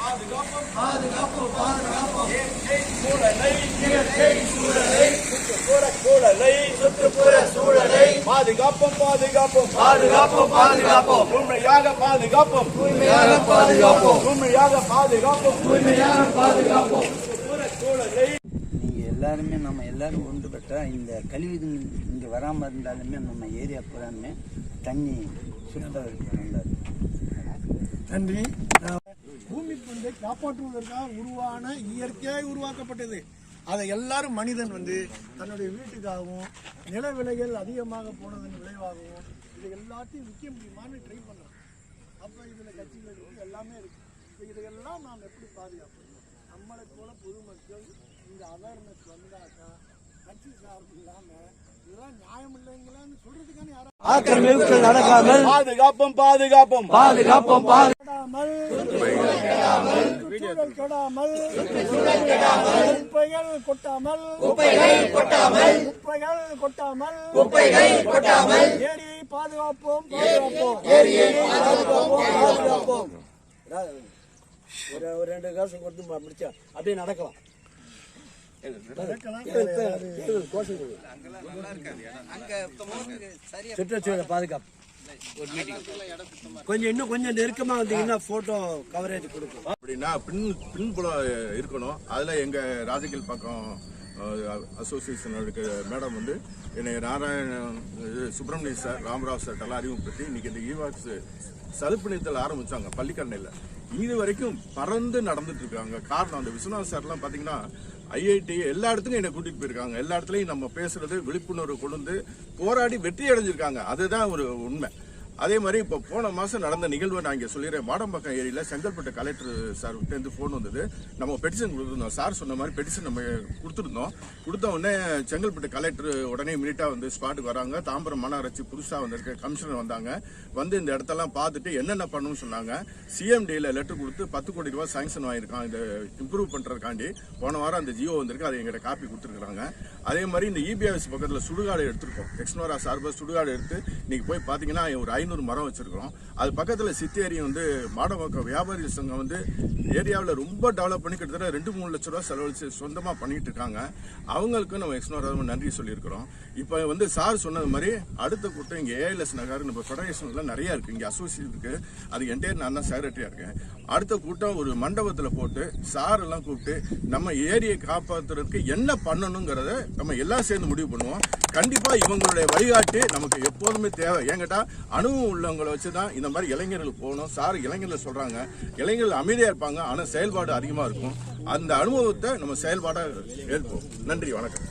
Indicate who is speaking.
Speaker 1: பாதுகாப்போம் பாதுகாப்போம் பாதுகாப்போம் இயற்கை சூழலை சுற்றுப்புற சூழலை பாதுகாப்போம் பாதுகாப்போம் பாதுகாப்போம் பாதுகாப்போம் உண்மையாக பாதுகாப்போம் உண்மையாக பாதுகாப்போம் உண்மையாக பாதுகாப்போம் உண்மையாக பாதுகாப்போம் சுற்றுப்புற சூழலை.
Speaker 2: நீங்க எல்லாருமே நம்ம எல்லாரும் ஒன்றுபட்டா இந்த கழிவு இங்க வராம இருந்தாலுமே நம்ம ஏரியா பூராமே தண்ணி சுத்தம் இருக்கு.
Speaker 3: நன்றி. பூமி பந்தை காப்பாற்றுவதற்காக உருவான இயற்கையாக உருவாக்கப்பட்டது. அதை எல்லாரும் மனிதன் தன்னுடைய வீட்டுக்காகவும் நில விலைகள் அதிகமாக போனதன் விளைவாகவும் இதை எல்லாத்தையும் விற்க முடியுமான்னு ட்ரை பண்ணுறோம். அப்போ இதில் கட்சிகள் இருக்குது, எல்லாமே இருக்குது. இப்போ இதையெல்லாம் நாம் எப்படி பாதுகாப்போம்? நம்மளை போல பொதுமக்கள் இந்த அவேர்னஸ் வந்தாக்கா கட்சி சார்பு இல்லாமல் இதெல்லாம் நியாயம் இல்லைங்களான்னு சொல்றதுக்கான யாரும்
Speaker 1: ஆக்கிரமிப்பு நடக்காமல் பாதுகாப்போம் பாதுகாப்போம் பாதுகாப்போம்
Speaker 3: கெடாமல் குப்பைகள் கொட்டாமல் ஏரியை பாதுகாப்போம் பாதுகாப்போம்.
Speaker 2: ஒரு 2 காசு கொடுத்து முடிச்சா அப்படியே நடக்கலாம். சுற்றுச்சூழல் பாதுகாப்பு இன்னும் கொஞ்சம் நெருக்கமா வந்தீங்கன்னா போட்டோ கவரேஜ் கொடுக்கும்.
Speaker 4: அப்படின்னா பின்புலம் இருக்கணும். அதுல எங்க ராஜகில் பக்கம் அசோசியேஷன் மேடம் என்னை நாராயணன் சுப்பிரமணிய சார் ராமராவ் சார் எல்லாம் அறிமுகப்படுத்தி இன்னைக்கு இந்த ஈவாக்ஸ் சதுப்பு நீத்தல் ஆரம்பிச்சாங்க பள்ளிக்கரணையில. இது வரைக்கும் பறந்து நடந்துட்டு இருக்காங்க. காரணம் அந்த விஸ்வநாத் சார் எல்லாம் பாத்தீங்கன்னா ஐஐடி எல்லா இடத்துக்கும் என்னை கூட்டிட்டு போயிருக்காங்க. எல்லா இடத்துலயும் நம்ம பேசுறது விழிப்புணர்வு கொண்டு போராடி வெற்றி அடைஞ்சிருக்காங்க. அதுதான் ஒரு உண்மை. அதே மாதிரி இப்போ போன மாசம் நடந்த நிகழ்வை நான் இங்கே சொல்லிடுறேன். மாடம்பாக்கம் ஏரியில செங்கல்பட்டு கலெக்டர் சார் கிட்ட போன் வந்தது. நம்ம பெட்டிஷன் கொடுத்துருந்தோம். சார் சொன்ன மாதிரி பெட்டிஷன் நம்ம கொடுத்துருந்தோம். கொடுத்த உடனே செங்கல்பட்டு கலெக்டர் உடனே இமீடியட்டா ஸ்பாட்டுக்கு வராங்க. தாம்பரம் மாநகராட்சி புதுசா வந்திருக்க கமிஷனர் வந்தாங்க. இந்த இடத்தெல்லாம் பார்த்துட்டு என்னென்ன பண்ணணும்னு சொன்னாங்க. சிஎம்டியில் லெட்டர் கொடுத்து 10 கோடி ரூபாய் சாங்ஷன் வாங்கியிருக்கான் இதை இம்ப்ரூவ் பண்றதுக்காண்டி. போன வாரம் அந்த ஜியோ வந்திருக்கு. அதை எங்கிட்ட காப்பி கொடுத்துருக்காங்க. அதே மாதிரி இந்த இபிஎஸ் பக்கத்தில் சுடுகாடு எடுத்திருக்கோம். எக்ஸ்னோரா சார்பாக சுடுகாடு எடுத்து இன்னைக்கு போய் பார்த்தீங்கன்னா ஒரு 500 மரம் வச்சிருக்கிறோம். அது பக்கத்துல சித்தேரி மாடம்பாக்கம் வியாபாரி சங்கம் ஏரியாவில் ரொம்ப டெவலப் பண்ணி கிட்டத்தட்ட 2-3 லட்சம் ரூபாய் செலவழிச்சு சொந்தமா பண்ணிட்டு இருக்காங்க. அவங்களுக்கு நம்ம எக்ஸ்னோரா நன்றி சொல்லியிருக்கிறோம். இப்ப சார் சொன்னது மாதிரி அடுத்த கூட்டம் இங்க ஏஎல்எஸ் நகர் நம்ம ஃபெடரேஷன்ல நிறைய இருக்கு. இங்க அசோசியேட் இருக்கு. அது என்டையர் நான் தான் செக்ரட்டரியா இருக்கேன். அடுத்த கூட்டம் ஒரு மண்டபத்துல போட்டு சார் எல்லாம் கூப்பிட்டு நம்ம ஏரியை காப்பாற்றுறதுக்கு என்ன பண்ணணுங்கிறத நம்ம எல்லாம் சேர்ந்து முடிவு பண்ணுவோம். கண்டிப்பா இவங்களுடைய வழிகாட்டு நமக்கு எப்போதுமே தேவை. ஏங்கிட்டா அனுபவம் உள்ளவங்களை வச்சுதான் இந்த மாதிரி இளைஞர்கள் போகணும். சார் இளைஞர்கள் சொல்றாங்க, இளைஞர்கள் அமைதியா இருப்பாங்க, ஆனா செயல்பாடு அதிகமா இருக்கும். அந்த அனுபவத்தை நம்ம செயல்பாடா ஏற்போம். நன்றி, வணக்கம்.